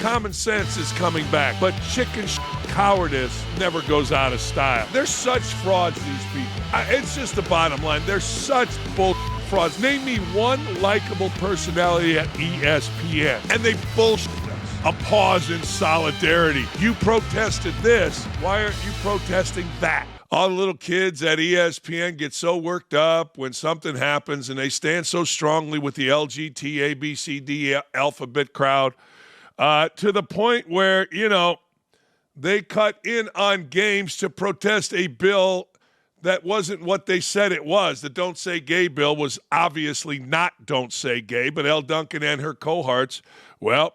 common sense is coming back, but chicken cowardice never goes out of style. They're such frauds, these people. It's just the bottom line. They're such bull frauds. Name me one likable personality at ESPN, and they bullshit us. A pause in solidarity. You protested this. Why aren't you protesting that? All the little kids at ESPN get so worked up when something happens, and they stand so strongly with the LGBT, ABCD alphabet crowd to the point where, they cut in on games to protest a bill that wasn't what they said it was. The Don't Say Gay bill was obviously not Don't Say Gay, but Elle Duncan and her cohorts, well,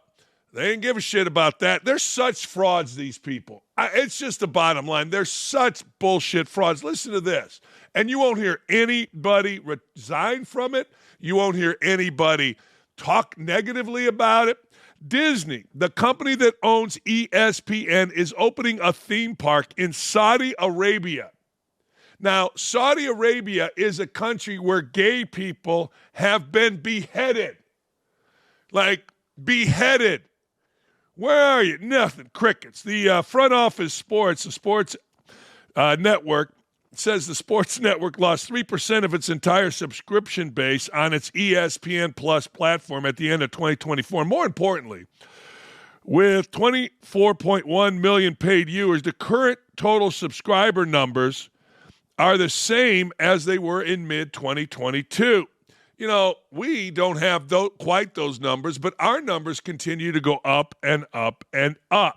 they didn't give a shit about that. They're such frauds, these people. It's just the bottom line. They're such bullshit frauds. Listen to this. And you won't hear anybody resign from it. You won't hear anybody talk negatively about it. Disney, the company that owns ESPN, is opening a theme park in Saudi Arabia. Now, Saudi Arabia is a country where gay people have been beheaded. Like, beheaded. Where are you? Nothing. Crickets. The front office sports, the sports network, says the sports network lost 3% of its entire subscription base on its ESPN Plus platform at the end of 2024. More importantly, with 24.1 million paid viewers, the current total subscriber numbers are the same as they were in mid-2022. We don't have quite those numbers, but our numbers continue to go up and up and up.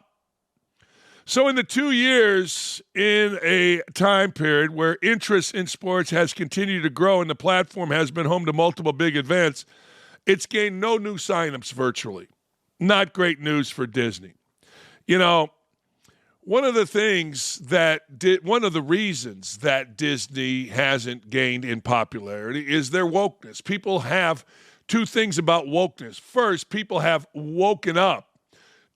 So in the 2 years in a time period where interest in sports has continued to grow and the platform has been home to multiple big events, it's gained no new signups virtually. Not great news for Disney. One of the reasons that Disney hasn't gained in popularity is their wokeness. People have two things about wokeness. First, people have woken up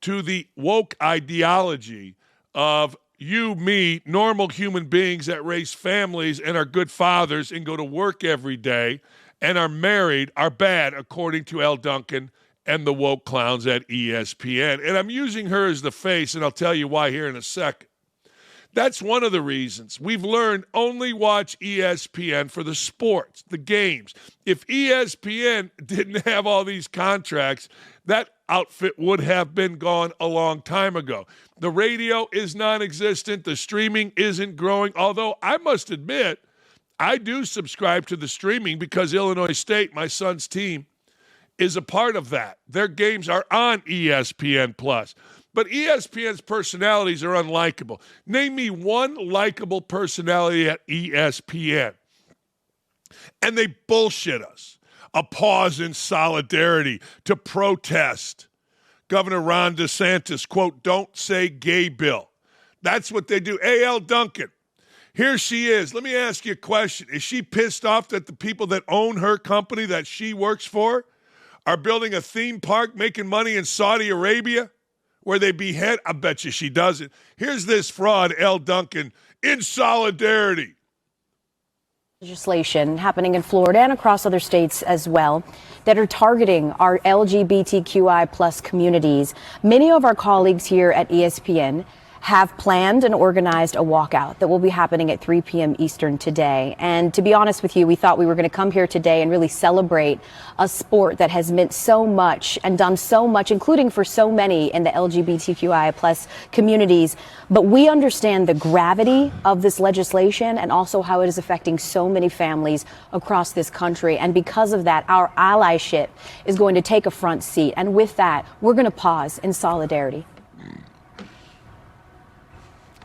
to the woke ideology of you, me, normal human beings that raise families and are good fathers and go to work every day and are married are bad, according to Elle Duncan and the woke clowns at ESPN. And I'm using her as the face, and I'll tell you why here in a second. That's one of the reasons. We've learned only watch ESPN for the sports, the games. If ESPN didn't have all these contracts, that outfit would have been gone a long time ago. The radio is non-existent. The streaming isn't growing, although I must admit, I do subscribe to the streaming because Illinois State, my son's team, is a part of that. Their games are on ESPN+. But ESPN's personalities are unlikable. Name me one likable personality at ESPN. And they bullshit us. A pause in solidarity to protest Governor Ron DeSantis, quote, Don't Say Gay bill. That's what they do. A.L. Duncan, here she is. Let me ask you a question. Is she pissed off that the people that own her company that she works for are building a theme park, making money in Saudi Arabia where they behead? I bet you she doesn't. Here's this fraud, Elle Duncan, in solidarity. Legislation happening in Florida and across other states as well that are targeting our LGBTQI plus communities. Many of our colleagues here at ESPN have planned and organized a walkout that will be happening at 3 p.m. Eastern today. And to be honest with you, we thought we were going to come here today and really celebrate a sport that has meant so much and done so much, including for so many in the LGBTQI plus communities. But we understand the gravity of this legislation and also how it is affecting so many families across this country. And because of that, our allyship is going to take a front seat. And with that, we're going to pause in solidarity.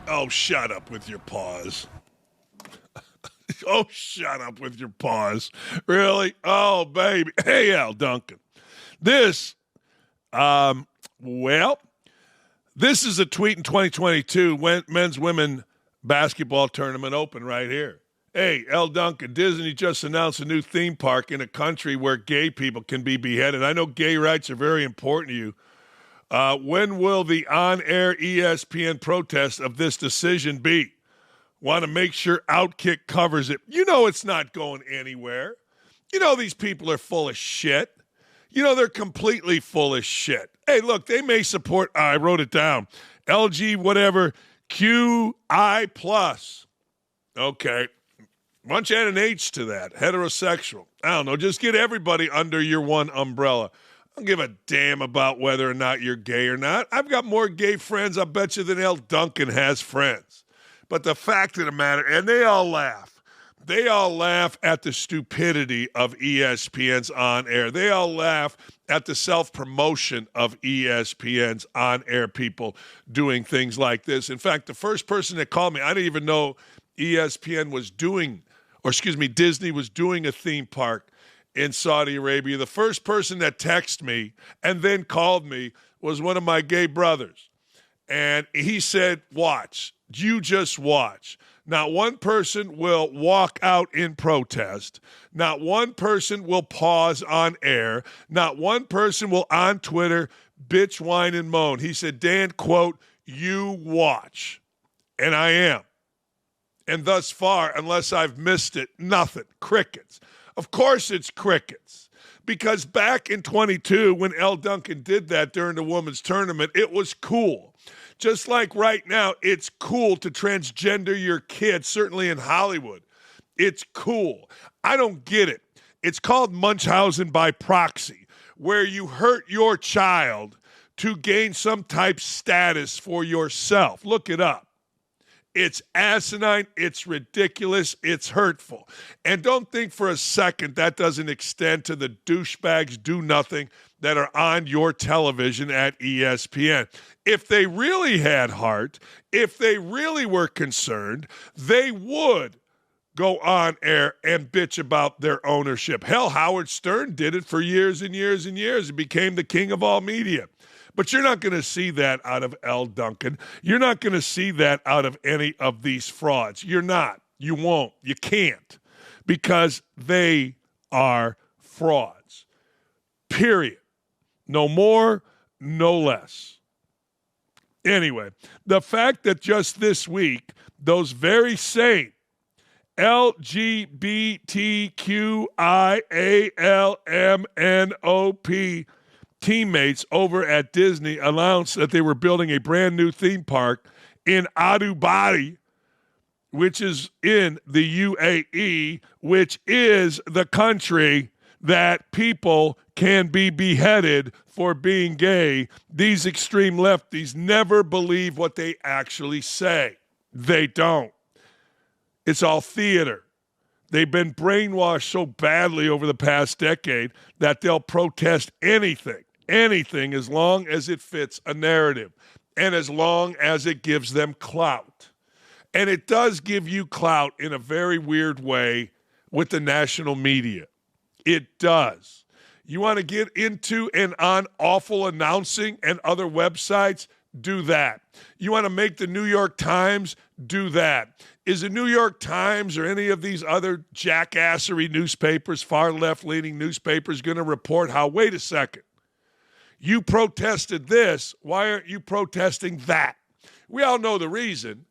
Oh, shut up with your paws. Oh, shut up with your paws. Really? Oh, baby. Hey, Al Duncan. This is a tweet in 2022, men's women basketball tournament open right here. Hey, Al Duncan, Disney just announced a new theme park in a country where gay people can be beheaded. I know gay rights are very important to you. When will the on-air ESPN protest of this decision be? Want to make sure OutKick covers it. You know it's not going anywhere. You know these people are full of shit. You know they're completely full of shit. Hey, look, they may support, I wrote it down, LG whatever, QI plus. Okay. Why don't you add an H to that? Heterosexual. I don't know. Just get everybody under your one umbrella. I don't give a damn about whether or not you're gay or not. I've got more gay friends, I bet you, than L. Duncan has friends. But the fact of the matter, and they all laugh. They all laugh at the stupidity of ESPN's on-air. They all laugh at the self-promotion of ESPN's on-air people doing things like this. In fact, the first person that called me, I didn't even know ESPN was doing, Disney was doing a theme park in Saudi Arabia. The first person that texted me and then called me was one of my gay brothers. And he said, watch. You just watch. Not one person will walk out in protest. Not one person will pause on air. Not one person will on Twitter bitch, whine, and moan. He said, Dan, quote, you watch. And I am. And thus far, unless I've missed it, nothing. Crickets. Of course it's crickets. Because back in 22, when L. Duncan did that during the women's tournament, it was cool. Just like right now, it's cool to transgender your kid, certainly in Hollywood. It's cool. I don't get it. It's called Munchausen by proxy, where you hurt your child to gain some type status for yourself. Look it up. It's asinine, it's ridiculous, it's hurtful. And don't think for a second that doesn't extend to the douchebags do-nothing that are on your television at ESPN. If they really had heart, if they really were concerned, they would go on air and bitch about their ownership. Hell, Howard Stern did it for years and years and years. He became the king of all media. But you're not going to see that out of L. Duncan. You're not going to see that out of any of these frauds. You're not. You won't. You can't. Because they are frauds. Period. No more, no less. Anyway, the fact that just this week, those very same LGBTQIALMNOP teammates over at Disney announced that they were building a brand new theme park in Abu Dhabi, which is in the UAE, which is the country that people can be beheaded for being gay. These extreme lefties never believe what they actually say. They don't. It's all theater. They've been brainwashed so badly over the past decade that they'll protest anything as long as it fits a narrative and as long as it gives them clout. And it does give you clout in a very weird way with the national media. It does. You want to get into and on awful announcing and other websites? Do that. You want to make the New York Times? Do that. Is the New York Times or any of these other jackassery newspapers, far left-leaning newspapers, going to report how, wait a second, you protested this, why aren't you protesting that? We all know the reason.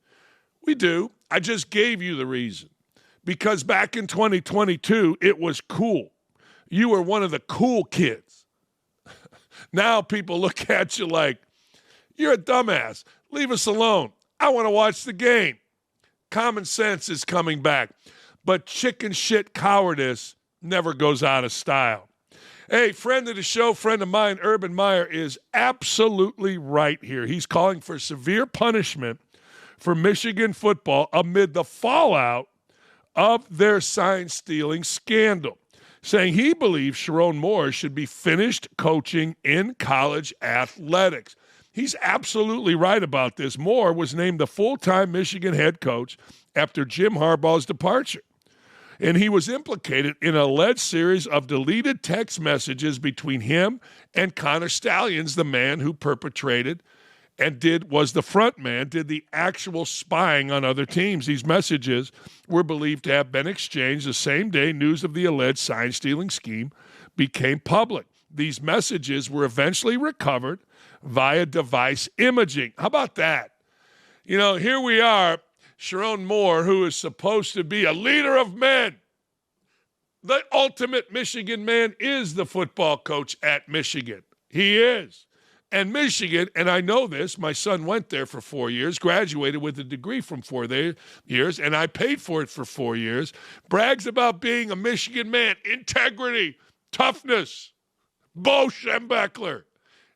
We do. I just gave you the reason. Because back in 2022, it was cool. You were one of the cool kids. Now people look at you like, you're a dumbass. Leave us alone. I want to watch the game. Common sense is coming back. But chicken shit cowardice never goes out of style. Hey, friend of the show, friend of mine, Urban Meyer, is absolutely right here. He's calling for severe punishment for Michigan football amid the fallout of their sign-stealing scandal, saying he believes Sharon Moore should be finished coaching in college athletics. He's absolutely right about this. Moore was named the full-time Michigan head coach after Jim Harbaugh's departure. And he was implicated in an alleged series of deleted text messages between him and Connor Stalions, the man who perpetrated and was the front man, did the actual spying on other teams. These messages were believed to have been exchanged the same day news of the alleged sign-stealing scheme became public. These messages were eventually recovered via device imaging. How about that? You know, here we are, Sharon Moore, who is supposed to be a leader of men. The ultimate Michigan man is the football coach at Michigan. He is. And Michigan, and I know this, my son went there for 4 years, graduated with a degree from 4 years, and I paid for it for 4 years, brags about being a Michigan man, integrity, toughness, Bo Schembechler.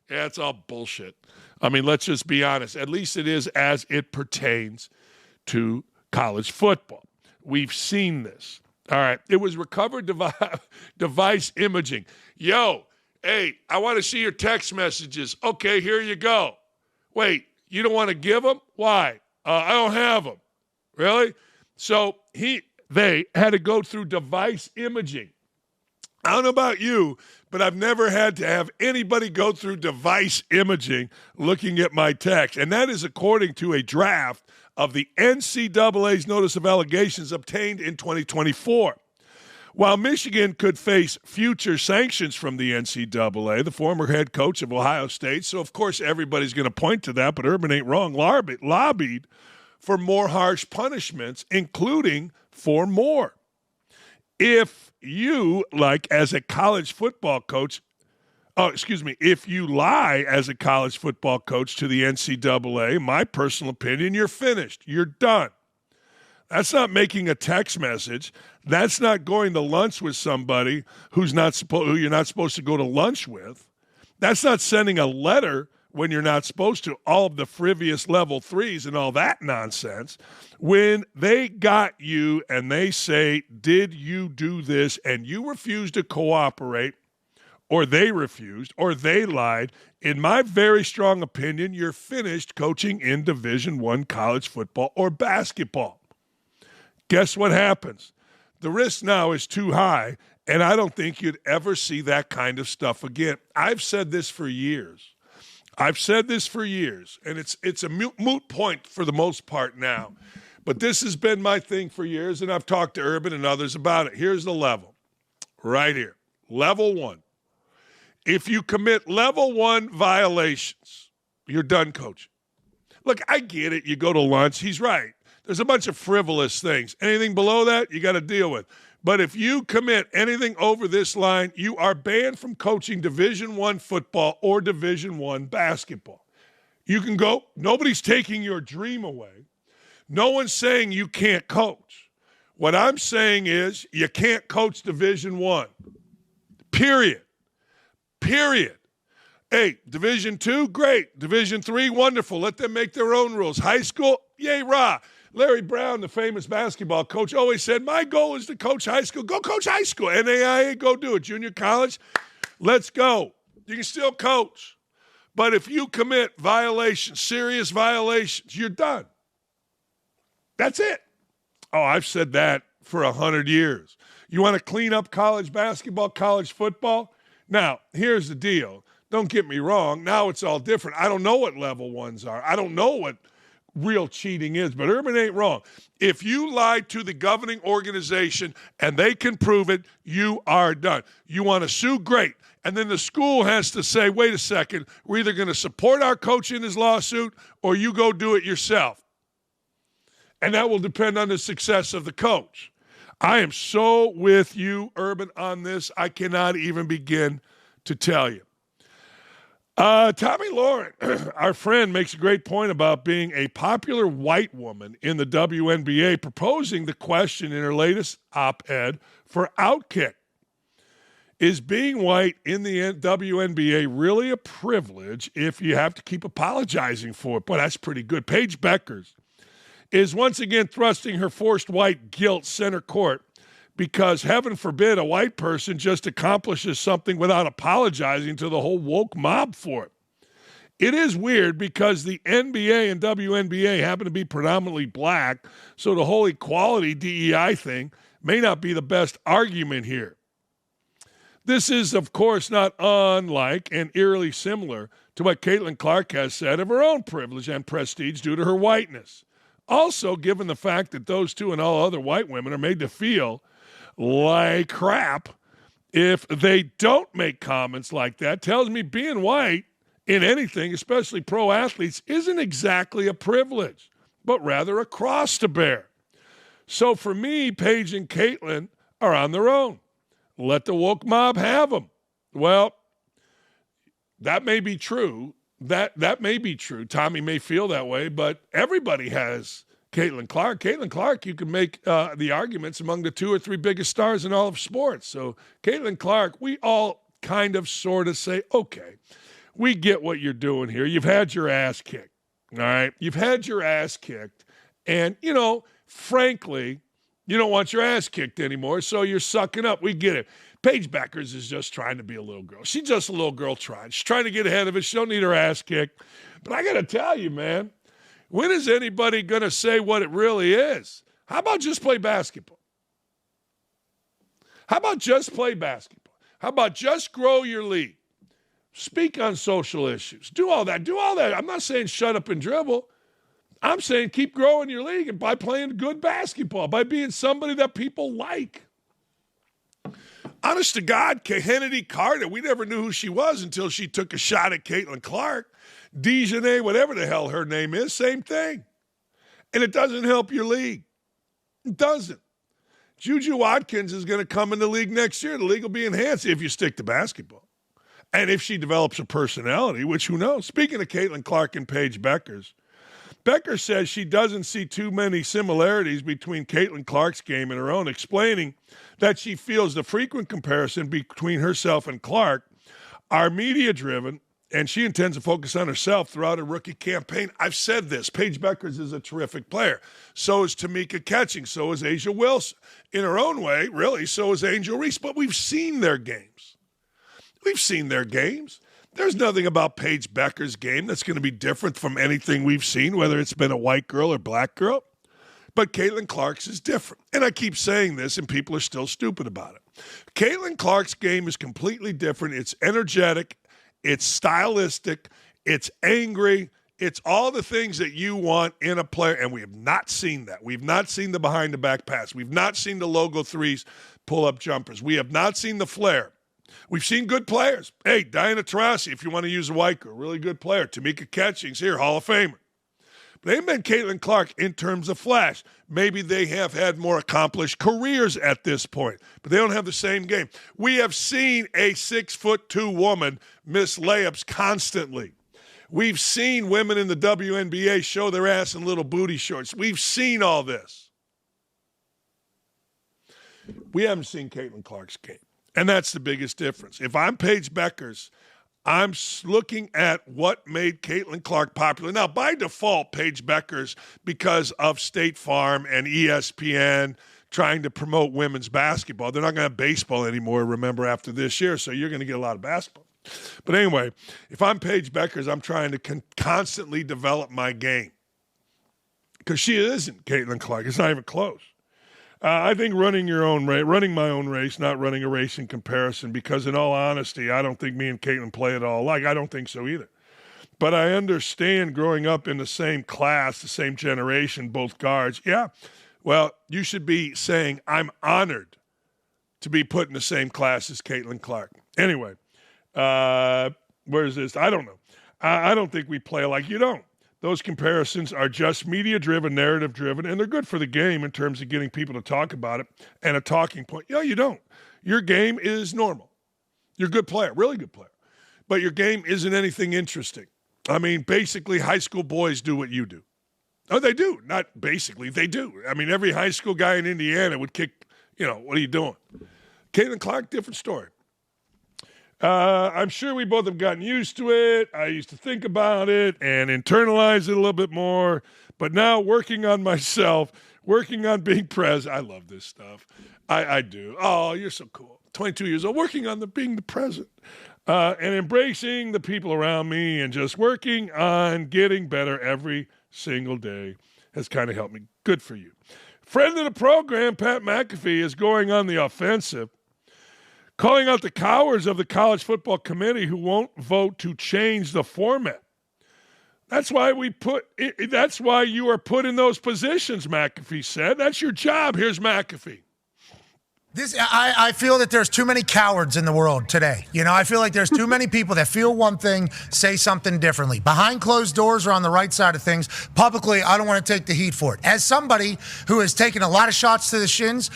Yeah, it's all bullshit. I mean, let's just be honest. At least it is as it pertains to college football. We've seen this. All right. It was recovered device imaging. Yo, hey, I want to see your text messages. Okay, here you go. Wait, you don't want to give them? Why? I don't have them. Really? So they had to go through device imaging. I don't know about you, but I've never had to have anybody go through device imaging looking at my text. And that is according to a draft of the NCAA's notice of allegations obtained in 2024. While Michigan could face future sanctions from the NCAA, the former head coach of Ohio State, so of course everybody's going to point to that, but Urban ain't wrong, lobbied for more harsh punishments, including for more. If you, as a college football coach, if you lie as a college football coach to the NCAA, my personal opinion, you're finished. You're done. That's not making a text message. That's not going to lunch with somebody who you're not supposed to go to lunch with. That's not sending a letter when you're not supposed to, all of the frivolous level 3s and all that nonsense. When they got you and they say, did you do this, and you refuse to cooperate, or they refused, or they lied, in my very strong opinion, you're finished coaching in Division I college football or basketball. Guess what happens? The risk now is too high, and I don't think you'd ever see that kind of stuff again. I've said this for years. And it's a moot point for the most part now. But this has been my thing for years, and I've talked to Urban and others about it. Here's the level, right here, level 1. If you commit level 1 violations, you're done coaching. Look, I get it. You go to lunch. He's right. There's a bunch of frivolous things. Anything below that, you got to deal with. But if you commit anything over this line, you are banned from coaching Division I football or Division I basketball. You can go. Nobody's taking your dream away. No one's saying you can't coach. What I'm saying is you can't coach Division I. Period. Hey, Division II, great. Division III, wonderful. Let them make their own rules. High school, yay, rah. Larry Brown, the famous basketball coach, always said, my goal is to coach high school. Go coach high school. NAIA, go do it. Junior college, let's go. You can still coach. But if you commit violations, serious violations, you're done. That's it. Oh, I've said that for 100 years. You want to clean up college basketball, college football? Now, here's the deal. Don't get me wrong. Now it's all different. I don't know what level 1s are. I don't know what real cheating is, but Urban ain't wrong. If you lied to the governing organization and they can prove it, you are done. You want to sue? Great. And then the school has to say, wait a second, we're either going to support our coach in his lawsuit or you go do it yourself. And that will depend on the success of the coach. I am so with you, Urban, on this. I cannot even begin to tell you. Tommy Lauren, our friend, makes a great point about being a popular white woman in the WNBA, proposing the question in her latest op-ed for OutKick. Is being white in the WNBA really a privilege if you have to keep apologizing for it? Boy, that's pretty good. Paige Bueckers is once again thrusting her forced white guilt center court because, heaven forbid, a white person just accomplishes something without apologizing to the whole woke mob for it. It is weird because the NBA and WNBA happen to be predominantly black, so the whole equality DEI thing may not be the best argument here. This is, of course, not unlike and eerily similar to what Caitlin Clark has said of her own privilege and prestige due to her whiteness. Also, given the fact that those two and all other white women are made to feel like crap, if they don't make comments like that, tells me being white in anything, especially pro athletes, isn't exactly a privilege, but rather a cross to bear. So for me, Paige and Caitlin are on their own. Let the woke mob have them. Well, that may be true, that may be true. Tommy may feel that way, but everybody has Caitlin Clark. Caitlin Clark, you can make the arguments among the 2 or 3 biggest stars in all of sports. So Caitlin Clark, we all kind of sort of say, okay, we get what you're doing here. You've had your ass kicked, all right? You've had your ass kicked, and, frankly, you don't want your ass kicked anymore, so you're sucking up. We get it. Paige Bueckers is just trying to be a little girl. She's just a little girl trying. She's trying to get ahead of it. She don't need her ass kicked. But I got to tell you, man, when is anybody going to say what it really is? How about just play basketball? How about just play basketball? How about just grow your league? Speak on social issues. Do all that. Do all that. I'm not saying shut up and dribble. I'm saying keep growing your league and by playing good basketball, by being somebody that people like. Honest to God, Kennedy Carter, we never knew who she was until she took a shot at Caitlin Clark. Dejanay, whatever the hell her name is, same thing. And it doesn't help your league. It doesn't. Juju Watkins is going to come in the league next year. The league will be enhanced if you stick to basketball. And if she develops a personality, which who knows. Speaking of Caitlin Clark and Paige Bueckers, Bueckers says she doesn't see too many similarities between Caitlin Clark's game and her own, explaining that she feels the frequent comparison between herself and Clark are media-driven, and she intends to focus on herself throughout her rookie campaign. I've said this. Paige Bueckers is a terrific player. So is Tamika Catching. So is Asia Wilson. In her own way, really, so is Angel Reese. But we've seen their games. We've seen their games. There's nothing about Paige Bueckers' game that's going to be different from anything we've seen, whether it's been a white girl or black girl. But Caitlin Clark's is different. And I keep saying this, and people are still stupid about it. Caitlin Clark's game is completely different. It's energetic. It's stylistic. It's angry. It's all the things that you want in a player, and we have not seen that. We've not seen the behind-the-back pass. We've not seen the logo threes, pull-up jumpers. We have not seen the flair. We've seen good players. Hey, Diana Taurasi, if you want to use a white girl, really good player. Tamika Catchings here, Hall of Famer. But they haven't been Caitlin Clark in terms of flash. Maybe they have had more accomplished careers at this point, but they don't have the same game. We have seen a 6'2" woman miss layups constantly. We've seen women in the WNBA show their ass in little booty shorts. We've seen all this. We haven't seen Caitlin Clark's game. And that's the biggest difference. If I'm Paige Bueckers, I'm looking at what made Caitlin Clark popular. Now, by default, Paige Bueckers, because of State Farm and ESPN trying to promote women's basketball, they're not going to have baseball anymore, remember, after this year, so you're going to get a lot of basketball. But anyway, if I'm Paige Bueckers, I'm trying to constantly develop my game. Because she isn't Caitlin Clark. It's not even close. I think running my own race, not running a race in comparison, because in all honesty, I don't think me and Caitlin play at all alike. I don't think so either. But I understand growing up in the same class, the same generation, both guards. Yeah, well, you should be saying, I'm honored to be put in the same class as Caitlin Clark. Anyway, where's this? I don't know. I don't think we play alike. You don't. Those comparisons are just media-driven, narrative-driven, and they're good for the game in terms of getting people to talk about it and a talking point. You don't. Your game is normal. You're a good player, really good player. But your game isn't anything interesting. I mean, basically, high school boys do what you do. Oh, they do. Not basically, they do. I mean, every high school guy in Indiana would kick, what are you doing? Caitlin Clark, different story. I'm sure we both have gotten used to it. I used to think about it and internalize it a little bit more. But now working on myself, working on being present. I love this stuff. I do. Oh, you're so cool. 22 years old, working on being the present. And embracing the people around me and just working on getting better every single day has kind of helped me. Good for you. Friend of the program, Pat McAfee, is going on the offensive, calling out the cowards of the college football committee who won't vote to change the format. That's why that's why you are put in those positions, McAfee said. That's your job. Here's McAfee. I feel that there's too many cowards in the world today. I feel like there's too many people that feel one thing, say something differently. Behind closed doors or on the right side of things, publicly, I don't want to take the heat for it. As somebody who has taken a lot of shots to the shins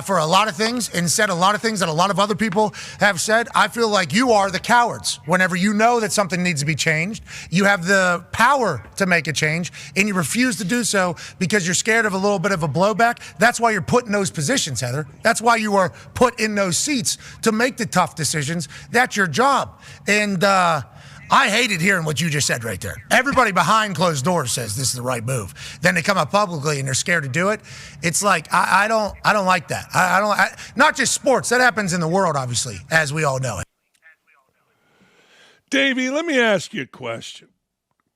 for a lot of things and said a lot of things that a lot of other people have said, I feel like you are the cowards. Whenever you know that something needs to be changed, you have the power to make a change, and you refuse to do so because you're scared of a little bit of a blowback. That's why you're put in those positions, Heather. That's why you are put in those seats to make the tough decisions. That's your job. And I hated hearing what you just said right there. Everybody behind closed doors says this is the right move. Then they come up publicly and they're scared to do it. It's like, I don't like that. Not just sports. That happens in the world, obviously, as we all know it. Davey, let me ask you a question.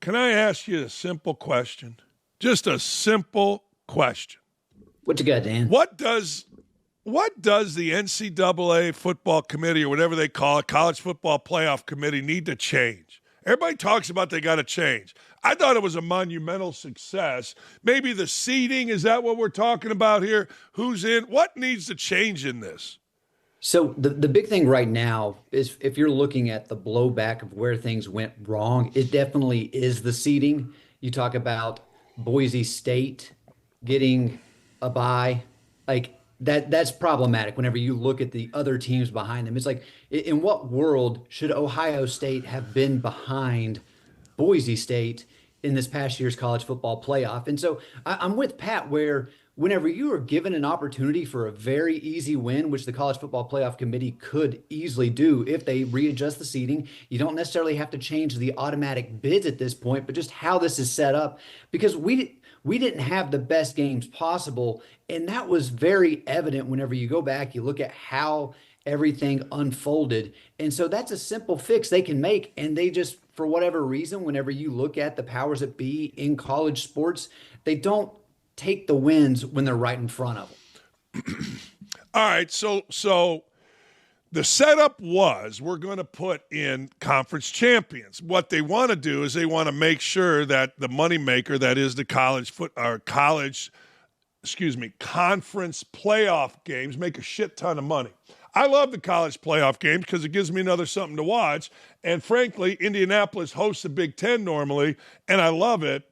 Can I ask you a simple question? Just a simple question. What you got, Dan? What does the NCAA football committee, or whatever they call it, college football playoff committee, need to change? Everybody talks about they got to change. I thought it was a monumental success. Maybe the seeding, is that what we're talking about here? Who's in? What needs to change in this? So the big thing right now is, if you're looking at the blowback of where things went wrong, it definitely is the seeding. You talk about Boise State getting a bye, that's problematic whenever you look at the other teams behind them. It's like, in what world should Ohio State have been behind Boise State in this past year's college football playoff? And so I'm with Pat, where whenever you are given an opportunity for a very easy win, which the college football playoff committee could easily do if they readjust the seating, you don't necessarily have to change the automatic bids at this point, but just how this is set up, because we didn't have the best games possible. And that was very evident whenever you go back, you look at how everything unfolded. And so that's a simple fix they can make. And they just, for whatever reason, whenever you look at the powers that be in college sports, they don't take the wins when they're right in front of them. All right. So the setup was, we're going to put in conference champions. What they want to do is they want to make sure that the moneymaker, that is the conference playoff games, make a shit ton of money. I love the college playoff games because it gives me another something to watch. And frankly, Indianapolis hosts the Big Ten normally, and I love it.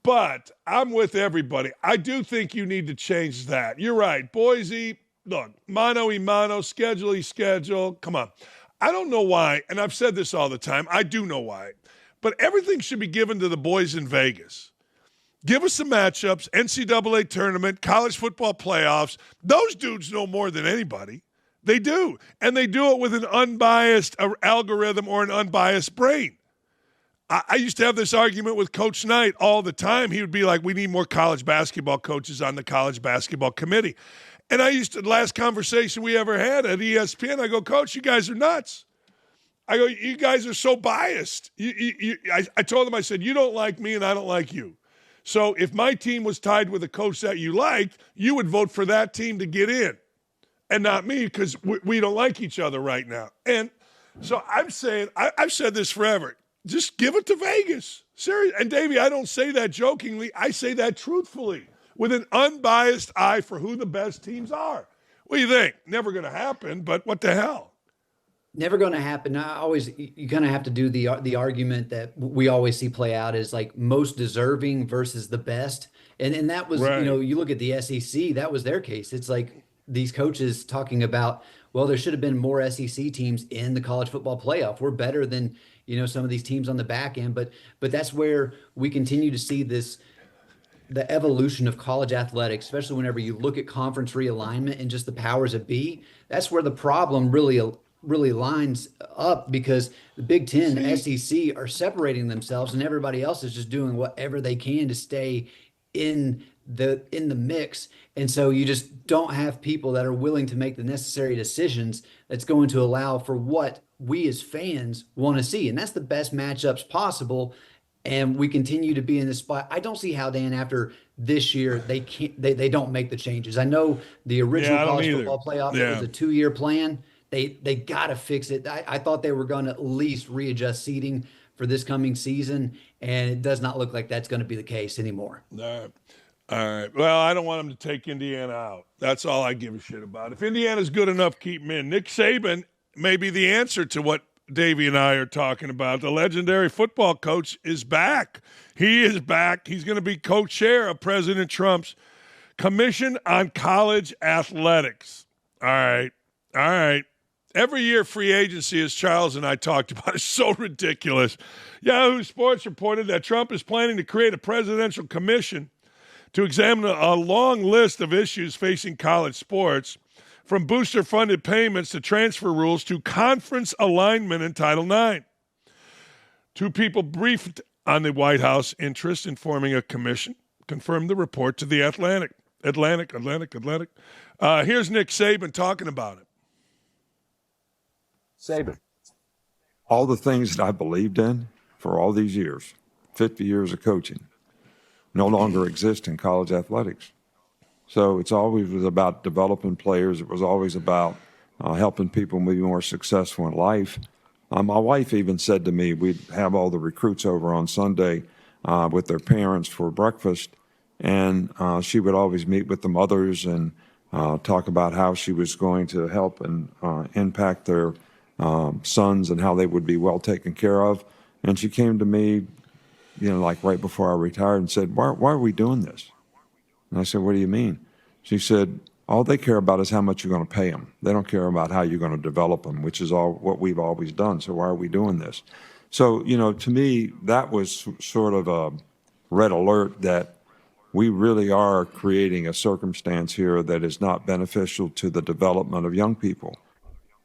But I'm with everybody. I do think you need to change that. You're right. Boise, look, mano-y-mano, schedule. Come on. I don't know why, and I've said this all the time. I do know why. But everything should be given to the boys in Vegas. Give us the matchups, NCAA tournament, college football playoffs. Those dudes know more than anybody. They do. And they do it with an unbiased algorithm or an unbiased brain. I used to have this argument with Coach Knight all the time. He would be like, we need more college basketball coaches on the college basketball committee. And last conversation we ever had at ESPN, I go, Coach, you guys are nuts. I go, you guys are so biased. I told him, I said, you don't like me and I don't like you. So if my team was tied with a coach that you liked, you would vote for that team to get in and not me, because we don't like each other right now. And so I'm saying, I've said this forever. Just give it to Vegas. Seriously. And, Davey, I don't say that jokingly. I say that truthfully with an unbiased eye for who the best teams are. What do you think? Never going to happen, but what the hell? Never going to happen. You kind of have to do the argument that we always see play out is like most deserving versus the best. And that was, right. You look at the SEC, that was their case. It's like these coaches talking about, well, there should have been more SEC teams in the college football playoff. We're better than, some of these teams on the back end, but that's where we continue to see the evolution of college athletics, especially whenever you look at conference realignment and just the powers that be. That's where the problem really lines up, because the Big Ten, the SEC are separating themselves, and everybody else is just doing whatever they can to stay in the mix. And so you just don't have people that are willing to make the necessary decisions that's going to allow for what we as fans want to see. And that's the best matchups possible. And we continue to be in this spot. I don't see how, Dan, after this year, they don't make the changes. I know the original college football playoff, it was a 2-year plan. They got to fix it. I thought they were going to at least readjust seating for this coming season, and it does not look like that's going to be the case anymore. All right. Well, I don't want them to take Indiana out. That's all I give a shit about. If Indiana's good enough, keep them in. Nick Saban may be the answer to what Davey and I are talking about. The legendary football coach is back. He is back. He's going to be co-chair of President Trump's Commission on College Athletics. All right. All right. Every year, free agency, as Charles and I talked about, is so ridiculous. Yahoo Sports reported that Trump is planning to create a presidential commission to examine a long list of issues facing college sports, from booster-funded payments to transfer rules to conference alignment in Title IX. Two people briefed on the White House interest in forming a commission confirmed the report to the Atlantic. Here's Nick Saban talking about it. Saban. All the things that I believed in for all these years, 50 years of coaching, no longer exist in college athletics. So it's always was about developing players. It was always about helping people be more successful in life. My wife even said to me, we'd have all the recruits over on Sunday with their parents for breakfast, and she would always meet with the mothers and talk about how she was going to help and impact their sons and how they would be well taken care of. And she came to me, like right before I retired and said, why are we doing this? And I said, what do you mean? She said, all they care about is how much you're going to pay them. They don't care about how you're going to develop them, which is all what we've always done. So why are we doing this? So, to me, that was sort of a red alert that we really are creating a circumstance here that is not beneficial to the development of young people.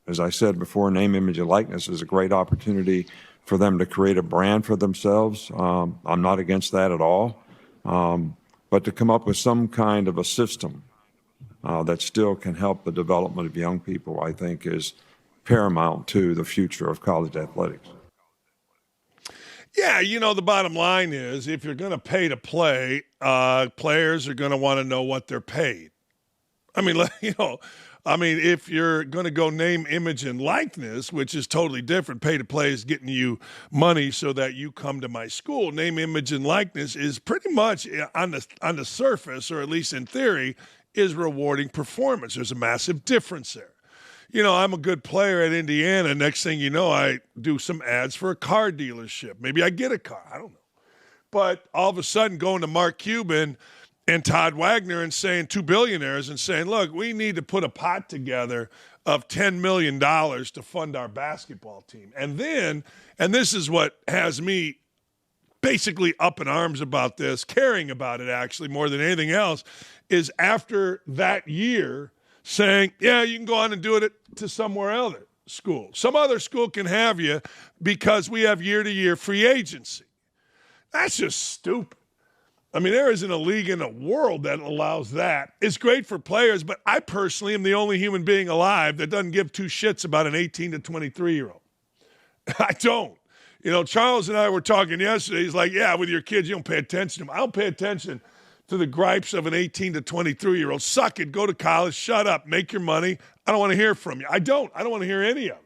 As I said before, name, image, and likeness is a great opportunity for them to create a brand for themselves. I'm not against that at all. But to come up with some kind of a system that still can help the development of young people, I think, is paramount to the future of college athletics. Yeah, the bottom line is if you're going to pay to play, players are going to want to know what they're paid. If you're going to go name, image, and likeness, which is totally different, pay to play is getting you money so that you come to my school. Name, image, and likeness is pretty much on the surface, or at least in theory, is rewarding performance. There's a massive difference there. I'm a good player at Indiana. Next thing you know, I do some ads for a car dealership. Maybe I get a car. I don't know. But all of a sudden, going to Mark Cuban and Todd Wagner and saying, two billionaires, and saying, look, we need to put a pot together of $10 million to fund our basketball team. And this is what has me basically up in arms about this, caring about it actually more than anything else, is after that year saying, yeah, you can go on and do it to somewhere else school. Some other school can have you because we have year-to-year free agency. That's just stupid. There isn't a league in the world that allows that. It's great for players, but I personally am the only human being alive that doesn't give two shits about an 18 to 23-year-old. I don't. Charles and I were talking yesterday. He's like, yeah, with your kids, you don't pay attention to them. I don't pay attention to the gripes of an 18 to 23-year-old. Suck it. Go to college. Shut up. Make your money. I don't want to hear from you. I don't want to hear any of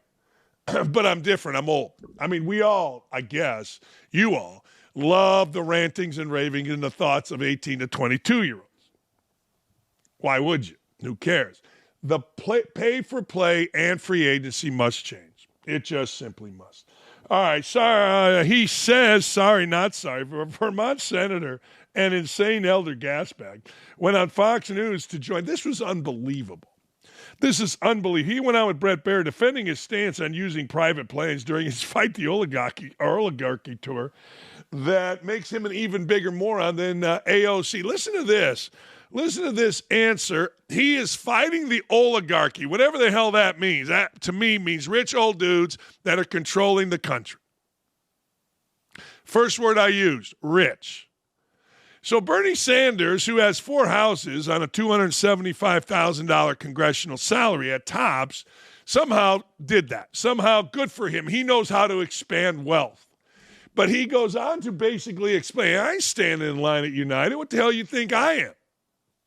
it. But I'm different. I'm old. We all, I guess, you all, love the rantings and ravings and the thoughts of 18 to 22-year-olds. Why would you? Who cares? The pay for play and free agency must change. It just simply must. All right, he says, Vermont Senator and insane elder gasbag went on Fox News to join. This was unbelievable. This is unbelievable. He went out with Brett Baer defending his stance on using private planes during his Fight the Oligarchy tour that makes him an even bigger moron than AOC. Listen to this. Listen to this answer. He is fighting the oligarchy, whatever the hell that means. That, to me, means rich old dudes that are controlling the country. First word I used, rich. So Bernie Sanders, who has 4 houses on a $275,000 congressional salary at tops, somehow did that. Somehow, good for him. He knows how to expand wealth. But he goes on to basically explain, I ain't standing in line at United. What the hell you think I am?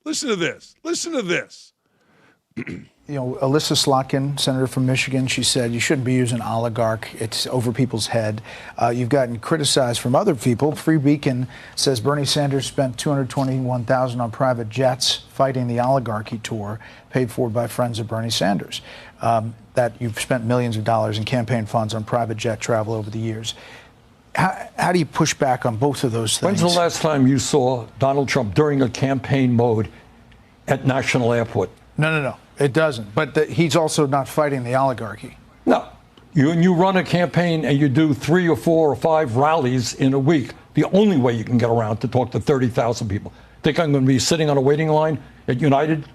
Listen to this. Listen to this. Alyssa Slotkin, senator from Michigan, she said you shouldn't be using oligarch. It's over people's head. You've gotten criticized from other people. Free Beacon says Bernie Sanders spent $221,000 on private jets fighting the oligarchy tour, paid for by friends of Bernie Sanders. That you've spent millions of dollars in campaign funds on private jet travel over the years. How do you push back on both of those things? When's the last time you saw Donald Trump during a campaign mode at National Airport? No. It doesn't. But he's also not fighting the oligarchy. No. You run a campaign and you do 3 or 4 or 5 rallies in a week. The only way you can get around to talk to 30,000 people. Think I'm going to be sitting on a waiting line at United,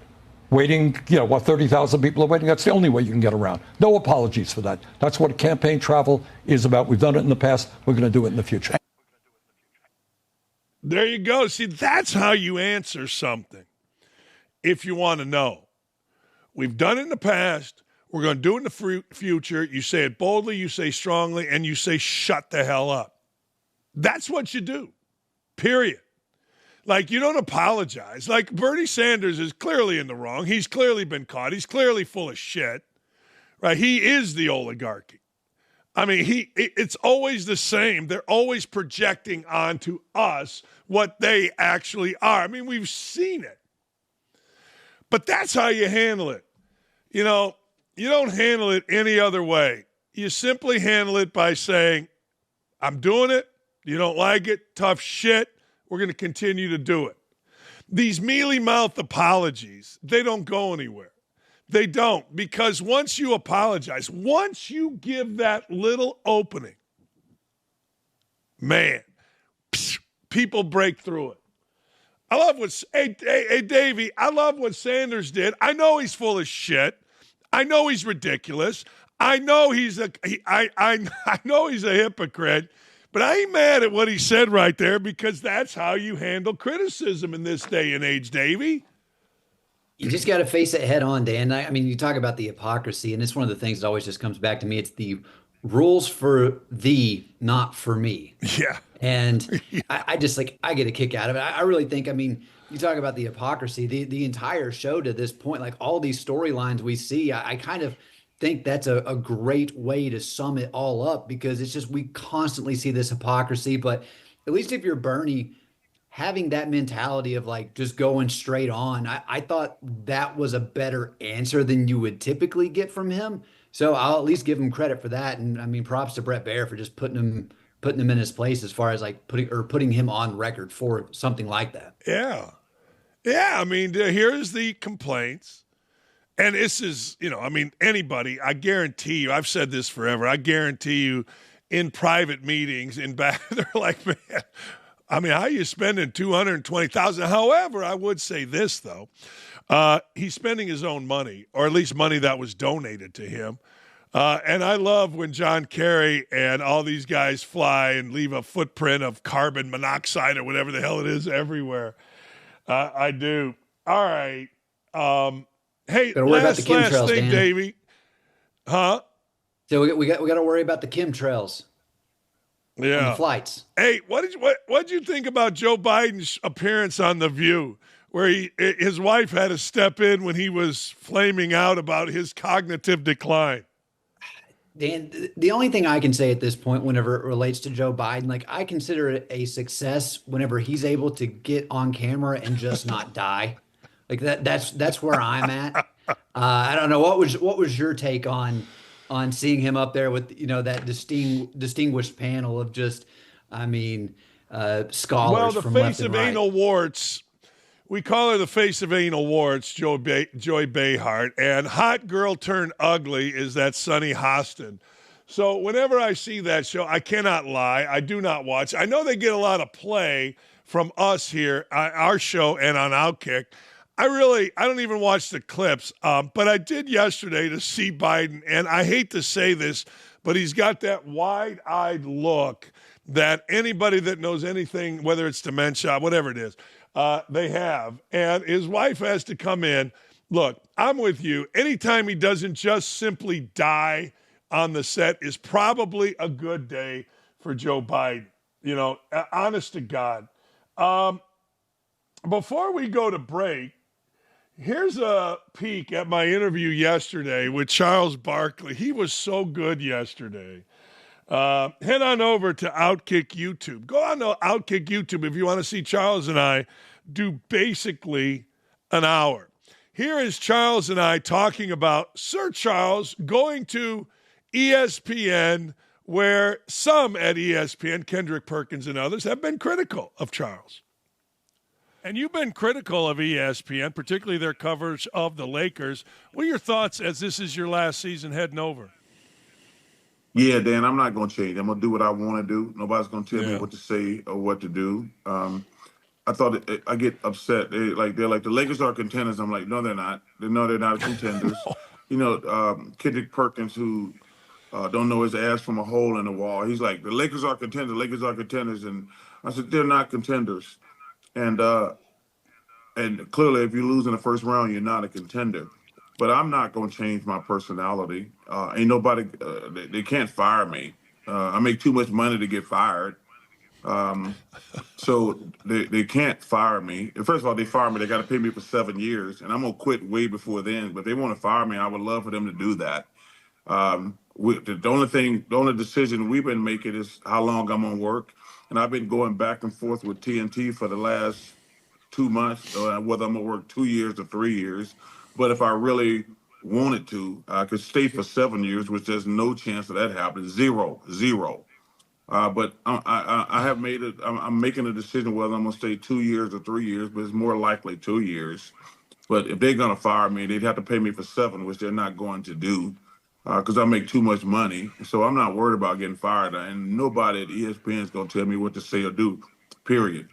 waiting, 30,000 people are waiting? That's the only way you can get around. No apologies for that. That's what campaign travel is about. We've done it in the past. We're going to do it in the future. There you go. See, that's how you answer something if you want to know. We've done it in the past. We're going to do it in the future. You say it boldly, you say strongly, and you say shut the hell up. That's what you do, period. Like, you don't apologize. Like, Bernie Sanders is clearly in the wrong. He's clearly been caught. He's clearly full of shit, right? He is the oligarchy. I mean, it's always the same. They're always projecting onto us what they actually are. I mean, we've seen it. But that's how you handle it. You don't handle it any other way. You simply handle it by saying, I'm doing it. You don't like it. Tough shit. We're going to continue to do it. These mealy-mouthed apologies, they don't go anywhere. They don't. Because once you apologize, once you give that little opening, man, people break through it. I love what, hey, Davey, I love what Sanders did. I know he's full of shit. I know he's ridiculous. I know I know he's a hypocrite, but I ain't mad at what he said right there because that's how you handle criticism in this day and age, Davey. You just got to face it head on, Dan. I mean, you talk about the hypocrisy, and it's one of the things that always just comes back to me. It's the rules for thee, not for me. Yeah. And I just I get a kick out of it. I really think, I mean, you talk about the hypocrisy, the entire show to this point, like all these storylines we see, I kind of think that's a great way to sum it all up because it's just we constantly see this hypocrisy. But at least if you're Bernie, having that mentality of like just going straight on, I thought that was a better answer than you would typically get from him. So I'll at least give him credit for that. And I mean, props to Brett Baer for just putting him in his place as far as like putting him on record for something like that. Yeah. I mean, here's the complaints. And this is, anybody, I guarantee you, I've said this forever. I guarantee you in private meetings they're like, man, I mean, how are you spending $220,000? However, I would say this though. He's spending his own money, or at least money that was donated to him. And I love when John Kerry and all these guys fly and leave a footprint of carbon monoxide or whatever the hell it is everywhere. I do. All right. Hey, last thing, Davey. Huh? So we got to worry about the chemtrails. Yeah. On the flights. Hey, what did you think about Joe Biden's appearance on The View, where his wife had to step in when he was flaming out about his cognitive decline? Dan, the only thing I can say at this point, whenever it relates to Joe Biden, like I consider it a success whenever he's able to get on camera and just not die. Like that's where I'm at. I don't know what was your take on seeing him up there with that distinguished panel of just, scholars. Well, the from face left of and right. anal warts. We call her the face of anal warts, Joy Behar, and hot girl turned ugly is that Sunny Hostin. So whenever I see that show, I cannot lie. I do not watch. I know they get a lot of play from us here, our show, and on OutKick. I don't even watch the clips, but I did yesterday to see Biden, and I hate to say this, but he's got that wide-eyed look that anybody that knows anything, whether it's dementia, whatever it is, they have. And his wife has to come in. Look, I'm with you. Anytime he doesn't just simply die on the set is probably a good day for Joe Biden. Honest to God. Before we go to break, Here's a peek at my interview yesterday with Charles Barkley. He was so good yesterday. Head on over to OutKick YouTube. Go on to OutKick YouTube if you want to see Charles and I do basically an hour. Here is Charles and I talking about Sir Charles going to ESPN, where some at ESPN, Kendrick Perkins and others, have been critical of Charles. And you've been critical of ESPN, particularly their coverage of the Lakers. What are your thoughts as this is your last season heading over? Yeah, Dan, I'm not going to change. I'm going to do what I want to do. Nobody's going to tell me what to say or what to do. I thought I get upset. They're like the Lakers are contenders. I'm like, no, they're not. No, they're not contenders. You know, Kendrick Perkins, who don't know his ass from a hole in the wall. He's like, the Lakers are contenders. Lakers are contenders, and I said they're not contenders. And clearly, if you lose in the first round, you're not a contender. But I'm not going to change my personality. Ain't nobody, they can't fire me. I make too much money to get fired. So they can't fire me. First of all, they fire me. They got to pay me for 7 years, and I'm going to quit way before then. But if they want to fire me, I would love for them to do that. The only decision we've been making is how long I'm going to work. And I've been going back and forth with TNT for the last 2 months, whether I'm going to work 2 years or 3 years. But if I really wanted to, I could stay for 7 years, which there's no chance of that happening. Zero. But I have made it. I'm making a decision whether I'm going to stay 2 years or 3 years, but it's more likely 2 years. But if they're going to fire me, they'd have to pay me for 7, which they're not going to do because I make too much money. So I'm not worried about getting fired. And nobody at ESPN is going to tell me what to say or do, period.